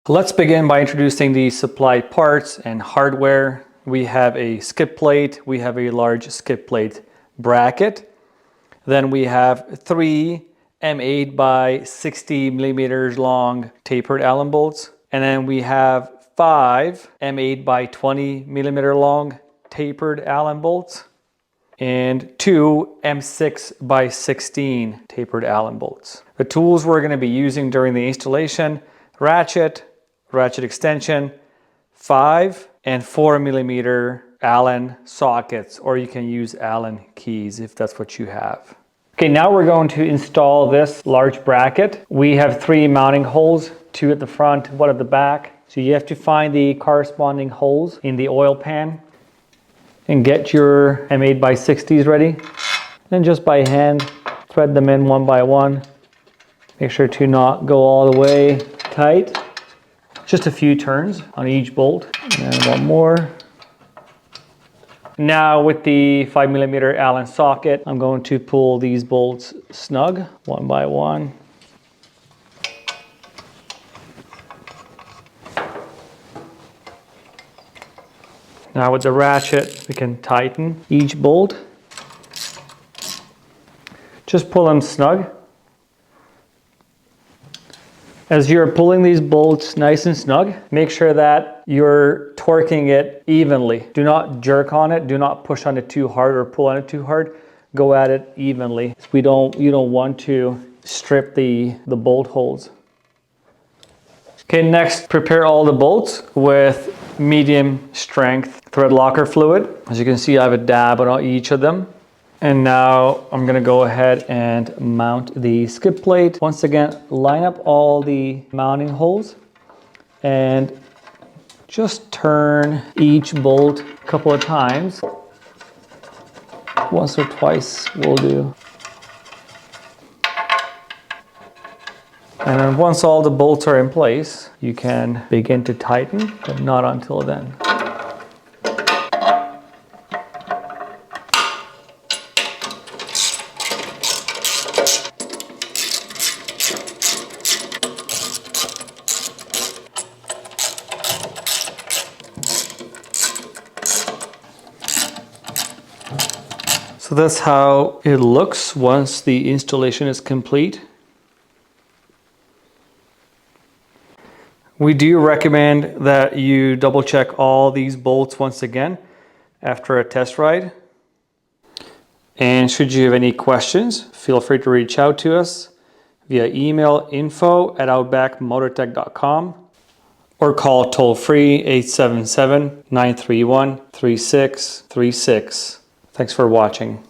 Let's begin by introducing the supplied parts and hardware. We have a skid plate, we have a large skid plate bracket. Then we have 3 M8 by 60 millimeters long tapered Allen bolts. And then we have 5 M8 by 20 millimeter long tapered Allen bolts. And 2 M6 by 16 tapered Allen bolts. The tools we're going to be using during the installation: ratchet extension, 5 and 4 millimeter Allen sockets, or you can use Allen keys if that's what you have. Okay, now we're going to install this large bracket. We have 3 mounting holes, 2 at the front, 1 at the back. So you have to find the corresponding holes in the oil pan and get your M8 by 60s ready. Then just by hand, thread them in one by one. Make sure to not go all the way tight. Just a few turns on each bolt, and one more. Now with the 5 millimeter Allen socket, I'm going to pull these bolts snug, one by one. Now with the ratchet, we can tighten each bolt. Just pull them snug. As you're pulling these bolts nice and snug, make sure that you're torquing it evenly. Do not jerk on it, do not push on it too hard or pull on it too hard. Go at it evenly. You don't want to strip the bolt holes. Okay, next, prepare all the bolts with medium strength thread locker fluid. As you can see, I have a dab on each of them. And now I'm gonna go ahead and mount the skid plate. Once again, line up all the mounting holes and just turn each bolt a couple of times. Once or twice will do. And then once all the bolts are in place, you can begin to tighten, but not until then. So that's how it looks once the installation is complete. We do recommend that you double check all these bolts once again after a test ride. And should you have any questions, feel free to reach out to us via email info@outbackmotortech.com or call toll-free 877-931-3636. Thanks for watching.